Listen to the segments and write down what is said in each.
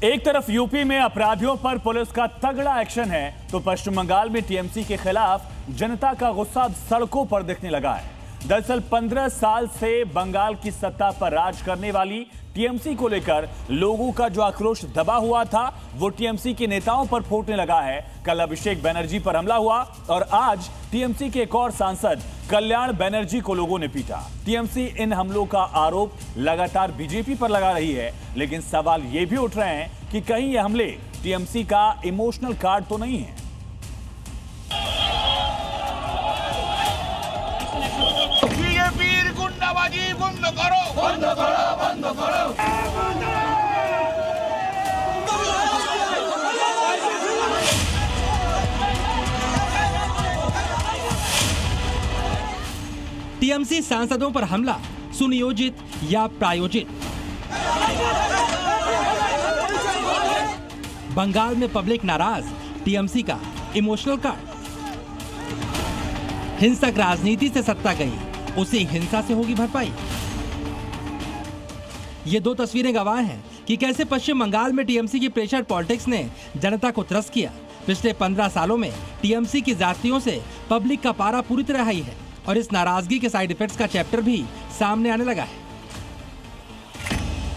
एक तरफ यूपी में अपराधियों पर पुलिस का तगड़ा एक्शन है तो पश्चिम बंगाल में टीएमसी के खिलाफ जनता का गुस्सा सड़कों पर दिखने लगा है। दरअसल 15 साल से बंगाल की सत्ता पर राज करने वाली टीएमसी को लेकर लोगों का जो आक्रोश दबा हुआ था वो टीएमसी के नेताओं पर फूटने लगा है। कल अभिषेक बनर्जी पर हमला हुआ और आज टीएमसी के एक और सांसद कल्याण बनर्जी को लोगों ने पीटा। टीएमसी इन हमलों का आरोप लगातार बीजेपी पर लगा रही है, लेकिन सवाल ये भी उठ रहे हैं कि कहीं ये हमले टीएमसी का इमोशनल कार्ड तो नहीं है। बीजेपी गुंडाबाजी बंद करो, बंद करो, बंद करो। टीएमसी सांसदों पर हमला सुनियोजित या प्रायोजित? बंगाल में पब्लिक नाराज, टीएमसी का इमोशनल कार्ड। हिंसक राजनीति से सत्ता गई, उसी हिंसा से होगी भरपाई। ये दो तस्वीरें गवाह हैं कि कैसे पश्चिम बंगाल में टीएमसी की प्रेशर पॉलिटिक्स ने जनता को त्रस्त किया। पिछले 15 सालों में टीएमसी की जातियों से पब्लिक का पारा पूरी तरह हाई है और इस नाराजगी के साइड इफेक्ट्स का चैप्टर भी सामने आने लगा है।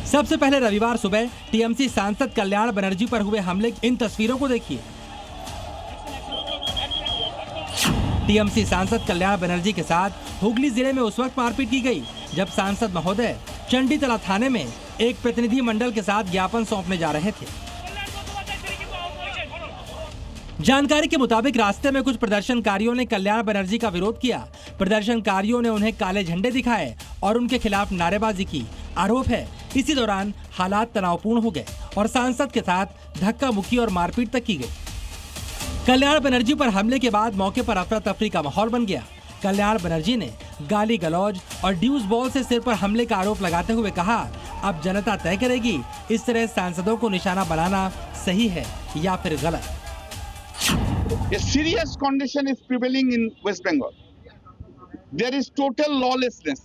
सबसे पहले रविवार सुबह टीएमसी सांसद कल्याण बनर्जी पर हुए हमले की इन तस्वीरों को देखिए। टीएमसी सांसद कल्याण बनर्जी के साथ हुगली जिले में उस वक्त मारपीट की गई जब सांसद महोदय चंडीतला थाने में एक प्रतिनिधि मंडल के साथ ज्ञापन सौंपने जा रहे थे। जानकारी के मुताबिक रास्ते में कुछ प्रदर्शनकारियों ने कल्याण बनर्जी का विरोध किया। प्रदर्शनकारियों ने उन्हें काले झंडे दिखाए और उनके खिलाफ नारेबाजी की। आरोप है इसी दौरान हालात तनावपूर्ण हो गए और सांसद के साथ धक्का मुक्की और मारपीट तक की गई। कल्याण बनर्जी पर हमले के बाद मौके पर अफरा तफरी का माहौल बन गया। कल्याण बनर्जी ने गाली गलौज और ड्यूस बॉल से सिर पर हमले का आरोप लगाते हुए कहा, अब जनता तय करेगी इस तरह सांसदों को निशाना बनाना सही है या फिर गलत। A serious condition is prevailing in West Bengal. There is total lawlessness.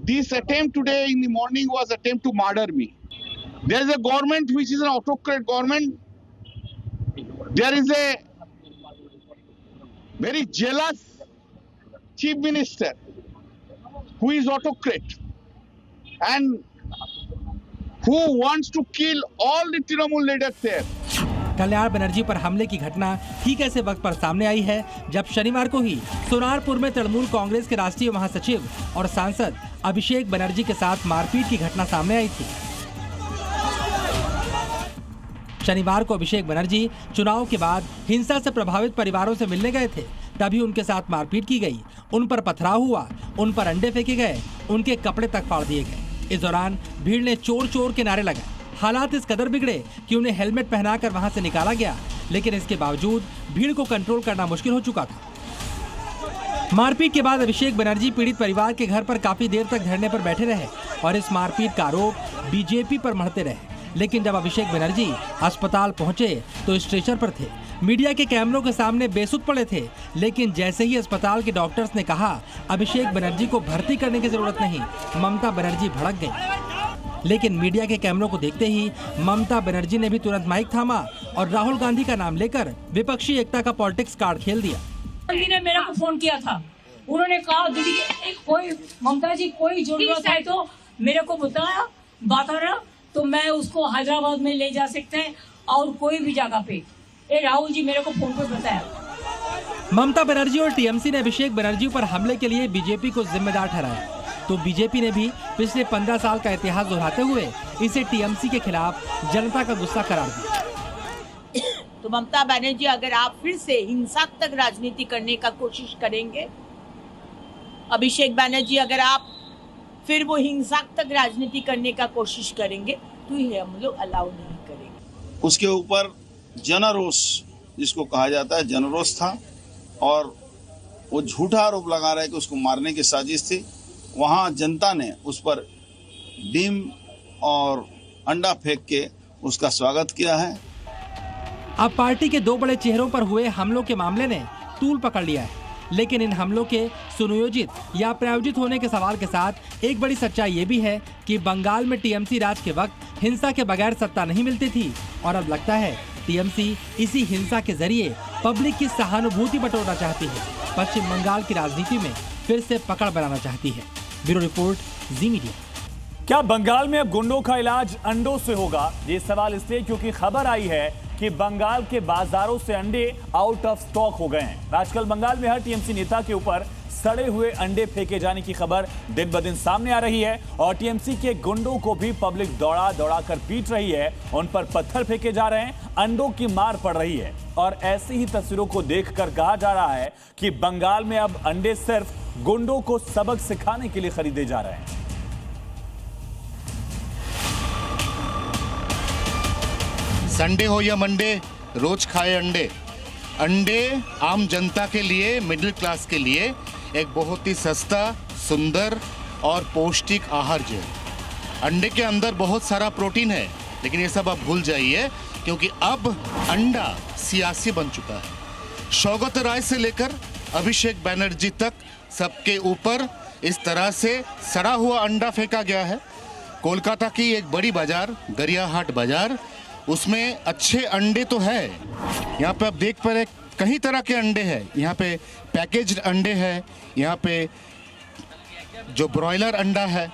This attempt today in the morning was attempt to murder me. There is a government which is an autocrat government. There is a very jealous chief minister who is autocrat and who wants to kill all the Trinamool leaders there. Kalyan Banerjee पर हमले की घटना ठीक ऐसे वक्त पर सामने आई है जब शनिवार को ही सोनारपुर में तृणमूल कांग्रेस के राष्ट्रीय महासचिव और सांसद अभिषेक बनर्जी के साथ मारपीट की घटना सामने आई थी। शनिवार को अभिषेक बनर्जी चुनाव के बाद हिंसा से प्रभावित परिवारों से मिलने गए थे, तभी उनके साथ मारपीट की गई। उन पर पथराव हुआ, उन पर अंडे फेंके गए, उनके कपड़े तक फाड़ दिए गए। इस दौरान भीड़ ने चोर चोर के नारे लगाए। हालात इस कदर बिगड़े कि उन्हें हेलमेट पहनाकर वहां से निकाला गया, लेकिन इसके बावजूद भीड़ को कंट्रोल करना मुश्किल हो चुका था। मारपीट के बाद अभिषेक बनर्जी पीड़ित परिवार के घर पर काफी देर तक धरने पर बैठे रहे और इस मारपीट का आरोप बीजेपी पर मढ़ते रहे। लेकिन जब अभिषेक बनर्जी अस्पताल पहुंचे तो स्ट्रेचर पर थे, मीडिया के कैमरों के सामने बेसुध पड़े थे। लेकिन जैसे ही अस्पताल के डॉक्टर्स ने कहा अभिषेक बनर्जी को भर्ती करने की जरूरत नहीं, ममता बनर्जी भड़क गई। लेकिन मीडिया के कैमरों को देखते ही ममता बनर्जी ने भी तुरंत माइक थामा और राहुल गांधी का नाम लेकर विपक्षी एकता का पॉलिटिक्स कार्ड खेल दिया। गांधी ने मेरे को फोन किया था, उन्होंने कहा दीदी कोई ममता जी कोई जरूरत है तो मेरे को बताया रहा तो मैं उसको हैदराबाद में ले जा सकते हैं और कोई भी जगह पे। ये राहुल जी मेरे को फोन पर बताया। ममता बनर्जी और टीएमसी ने अभिषेक बनर्जी पर हमले के लिए बीजेपी को जिम्मेदार ठहराया, तो बीजेपी ने भी पिछले 15 साल का इतिहास दोहराते हुए इसे टीएमसी के खिलाफ जनता का गुस्सा करार दिया। तो ममता बनर्जी अगर आप फिर से हिंसात्मक राजनीति करने का कोशिश करेंगे, अभिषेक बनर्जी अगर आप फिर वो हिंसात्मक राजनीति करने का कोशिश करेंगे तो ये हम लोग अलाउ नहीं करेंगे। उसके ऊपर जनरोष जिसको कहा जाता है जनरोष था और वो झूठा आरोप लगा रहे कि उसको मारने की साजिश थी। वहाँ जनता ने उस पर डीम और अंडा फेंक के उसका स्वागत किया है। अब पार्टी के दो बड़े चेहरों पर हुए हमलों के मामले ने तूल पकड़ लिया है, लेकिन इन हमलों के सुनियोजित या प्रायोजित होने के सवाल के साथ एक बड़ी सच्चाई ये भी है कि बंगाल में टीएमसी राज के वक्त हिंसा के बगैर सत्ता नहीं मिलती थी और अब लगता है टीएमसी इसी हिंसा के जरिए पब्लिक की सहानुभूति बटोरना चाहती है। पश्चिम बंगाल की राजनीति में फिर से पकड़ बनाना चाहती है। ब्यूरो रिपोर्ट, जी मीडिया। क्या बंगाल में अब गुंडों का इलाज अंडों से होगा? ये सवाल इसलिए क्योंकि खबर आई है कि बंगाल के बाजारों से अंडे आउट ऑफ स्टॉक हो गए हैं। आजकल बंगाल में हर टीएमसी नेता के ऊपर सड़े हुए अंडे फेंके जाने की खबर दिन ब दिन सामने आ रही है और टीएमसी के गुंडों को भी पब्लिक दौड़ा दौड़ा कर पीट रही है। उन पर पत्थर फेंके जा रहे हैं, अंडों की मार पड़ रही है और ऐसी ही तस्वीरों को देखकर कहा जा रहा है कि बंगाल में अब अंडे सिर्फ गुंडों को सबक सिखाने के लिए खरीदे जा रहे हैं। संडे हो या मंडे, रोज खाए अंडे। अंडे आम जनता के लिए, मिडिल क्लास के लिए एक बहुत ही सस्ता, सुंदर और पौष्टिक आहार्य है। अंडे के अंदर बहुत सारा प्रोटीन है, लेकिन ये सब आप भूल जाइए क्योंकि अब अंडा सियासी बन चुका है। शौकत राय से लेकर अभिषेक बैनर्जी तक सबके ऊपर इस तरह से सड़ा हुआ अंडा फेंका गया है। कोलकाता की एक बड़ी बाजार, गरियाहाट बाजार, उसमें अच्छे अंडे तो है। यहाँ पे आप देख पा रहे कई तरह के अंडे हैं। यहाँ पे पैकेज्ड अंडे हैं, यहाँ पे जो ब्रॉयलर अंडा है,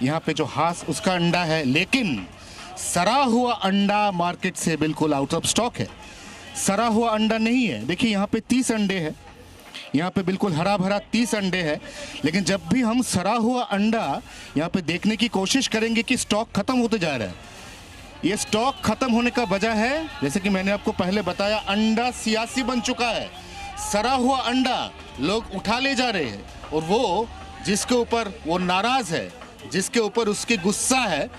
यहाँ पे जो हास उसका अंडा है, लेकिन सड़ा हुआ अंडा मार्केट से बिल्कुल आउट ऑफ स्टॉक है। सड़ा हुआ अंडा नहीं है। देखिए यहाँ पे 30 अंडे हैं, यहाँ पे बिल्कुल हरा भरा 30 अंडे हैं, लेकिन जब भी हम सड़ा हुआ अंडा यहाँ पे देखने की कोशिश करेंगे कि स्टॉक खत्म होते जा रहा है। ये स्टॉक खत्म होने का वजह है, जैसे कि मैंने आपको पहले बताया, अंडा सियासी बन चुका है। सड़ा हुआ अंडा लोग उठा ले जा रहे हैं और वो जिसके ऊपर वो नाराज है, जिसके ऊपर उसकी गुस्सा है,